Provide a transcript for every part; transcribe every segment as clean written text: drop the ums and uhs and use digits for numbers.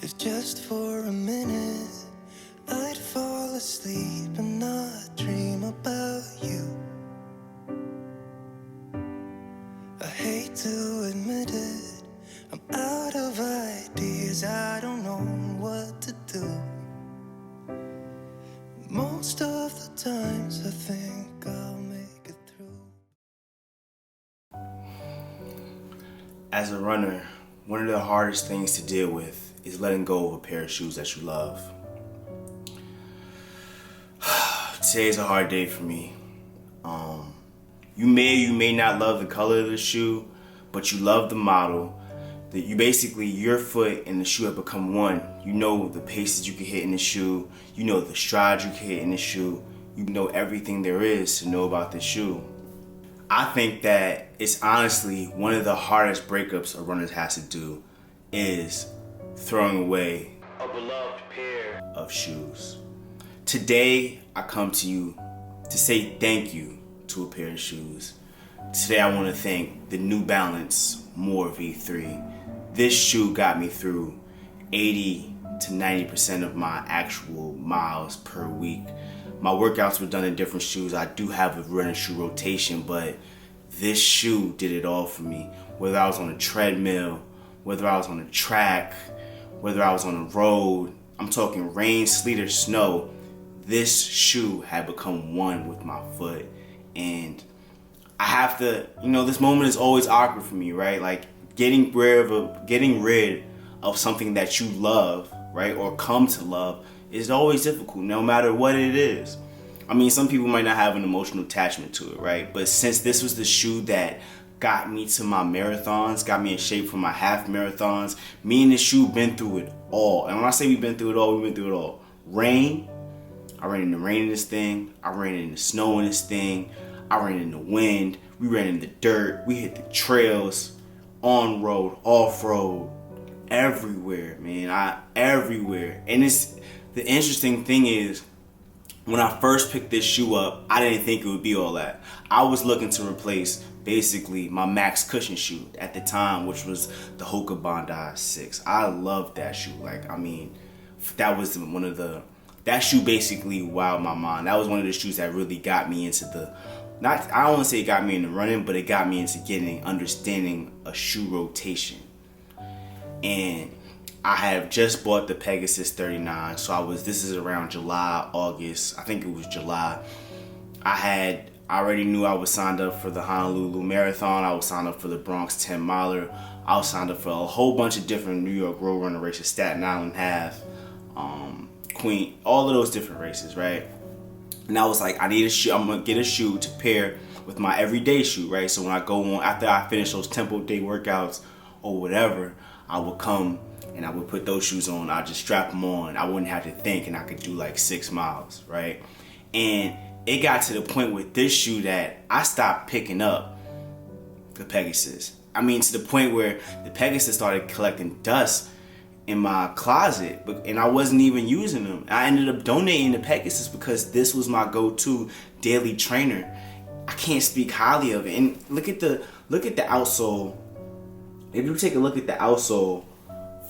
If just for a minute I'd fall asleep and not dream about you. I hate to admit it, I'm out of ideas, I don't know what to do. Most of the times I think I'll make it through. As a runner, one of the hardest things to deal with is letting go of a pair of shoes that you love. Today's a hard day for me. You may not love the color of the shoe, but you love the model. That you basically, your foot and the shoe have become one. You know the paces you can hit in the shoe. You know the strides you can hit in the shoe. You know everything there is to know about the shoe. I think that it's honestly one of the hardest breakups a runner has to do is throwing away a beloved pair of shoes. Today, I come to you to say thank you to a pair of shoes. Today, I want to thank the New Balance More V3. This shoe got me through 80 to 90% of my actual miles per week. My workouts were done in different shoes. I do have a running shoe rotation, but this shoe did it all for me. Whether I was on a treadmill, whether I was on a track, whether I was on a road, I'm talking rain, sleet, or snow, this shoe had become one with my foot. And I have to, this moment is always awkward for me, right? Like getting rid of something that you love, right? Or come to love is always difficult, no matter what it is. I mean, some people might not have an emotional attachment to it, right? But since this was the shoe that got me to my marathons, got me in shape for my half marathons, me and this shoe been through it all. And when I say we've been through it all, we've been through it all. Rain, I ran in the rain in this thing. I ran in the snow in this thing. I ran in the wind. We ran in the dirt. We hit the trails, on road, off road, everywhere, man. Everywhere. And the interesting thing is, when I first picked this shoe up, I didn't think it would be all that. I was looking to replace basically my max cushion shoe at the time, which was the Hoka Bondi 6. I loved that shoe. That shoe basically wowed my mind. That was one of the shoes that really got me into I don't want to say it got me into running, but it got me into understanding a shoe rotation. And I have just bought the Pegasus 39, so this is around July, August, I think it was July. I already knew I was signed up for the Honolulu Marathon, I was signed up for the Bronx 10 miler, I was signed up for a whole bunch of different New York road runner races, Staten Island Half, Queen, all of those different races, right? And I was like, I need a shoe, I'm gonna get a shoe to pair with my everyday shoe, right? So when I go on, after I finish those tempo day workouts or whatever, I would come and I would put those shoes on. I'd just strap them on. I wouldn't have to think, and I could do like 6 miles, right? And it got to the point with this shoe that I stopped picking up the Pegasus. I mean, to the point where the Pegasus started collecting dust in my closet, and I wasn't even using them. I ended up donating the Pegasus because this was my go-to daily trainer. I can't speak highly of it. And look at the outsole. If you take a look at the outsole,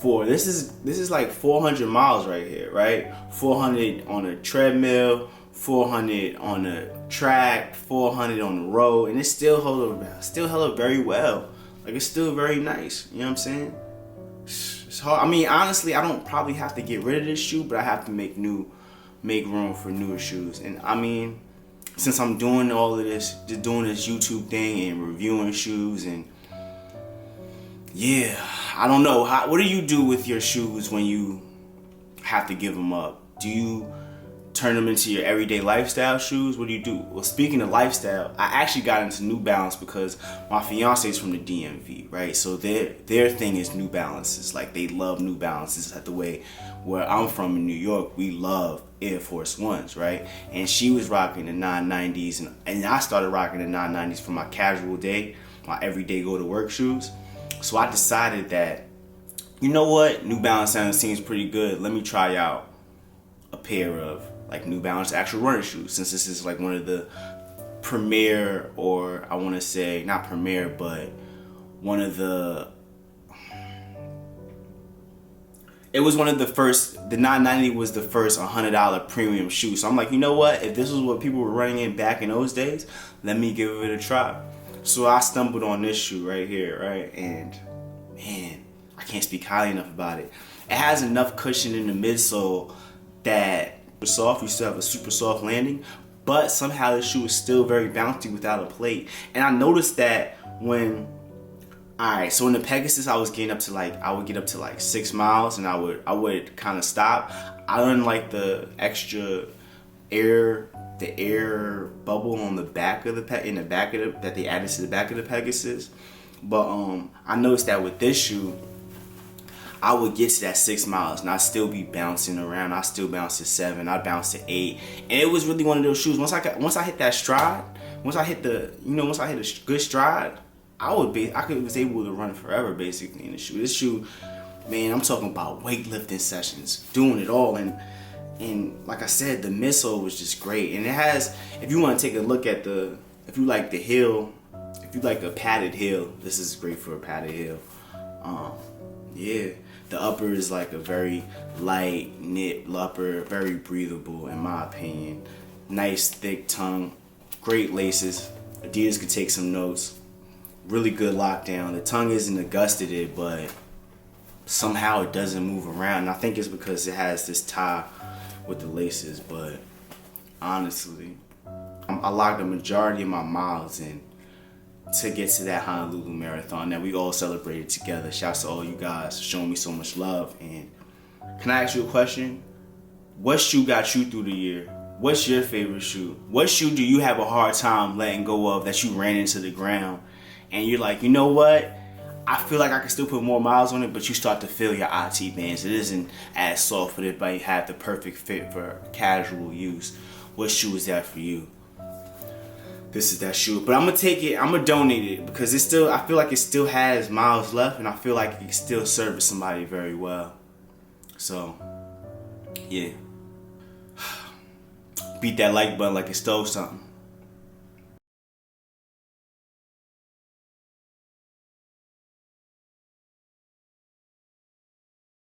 this is like 400 miles right here, right? 400 on a treadmill, 400 on a track, 400 on the road, and it's still held up very well. Like, it's still very nice. You know what I'm saying? It's hard. I mean, honestly, I don't probably have to get rid of this shoe, but I have to make room for newer shoes. And I mean, since I'm doing all of this, just doing this YouTube thing and reviewing shoes, and yeah, I don't know. What do you do with your shoes when you have to give them up? Do you turn them into your everyday lifestyle shoes? What do you do? Well, speaking of lifestyle, I actually got into New Balance because my fiance is from the DMV, right? So their thing is New Balances. Like, they love New Balances. That's the way where I'm from in New York, we love Air Force Ones, right? And she was rocking the 990s, and I started rocking the 990s for my casual day, my everyday go to work shoes. So I decided that, you know what, New Balance seems pretty good. Let me try out a pair of like New Balance actual running shoes, since this is like one of the premier, or I want to say not premier, but one of the, it was one of the first, the 990 was the first $100 premium shoe. So I'm like, you know what? If this was what people were running in back in those days, let me give it a try. So I stumbled on this shoe right here, right? And man, I can't speak highly enough about it. It has enough cushion in the midsole that it's soft, you still have a super soft landing, but somehow the shoe is still very bouncy without a plate. And I noticed that when, alright, so in the Pegasus I would get up to like 6 miles and I would kind of stop. I didn't like the extra air bubble on the back of that they added to the back of the Pegasus. But I noticed that with this shoe, I would get to that 6 miles and I'd still be bouncing around. I still bounce to 7, I'd bounce to 8. And it was really one of those shoes. Once I hit that stride, once I hit a good stride, I was able to run forever basically in the shoe. This shoe, man, I'm talking about weightlifting sessions, doing it all. And like I said, the midsole was just great. And it has, if you want to take a look at if you like the heel, if you like a padded heel, this is great for a padded heel. Yeah, the upper is like a very light knit upper, very breathable in my opinion. Nice thick tongue, great laces. Adidas could take some notes. Really good lockdown. The tongue isn't agusted, but somehow it doesn't move around. And I think it's because it has this tie with the laces, but honestly, I logged the majority of my miles in to get to that Honolulu Marathon that we all celebrated together. Shouts to all you guys showing me so much love. And can I ask you a question? What shoe got you through the year? What's your favorite shoe? What shoe do you have a hard time letting go of that you ran into the ground and you're like, you know what? I feel like I can still put more miles on it, but you start to feel your IT bands. It isn't as soft, but it might have the perfect fit for casual use. What shoe is that for you? This is that shoe, but I'm gonna take it. I'm gonna donate it because I feel like it still has miles left, and I feel like it can still service somebody very well. So, yeah, beat that like button like it stole something.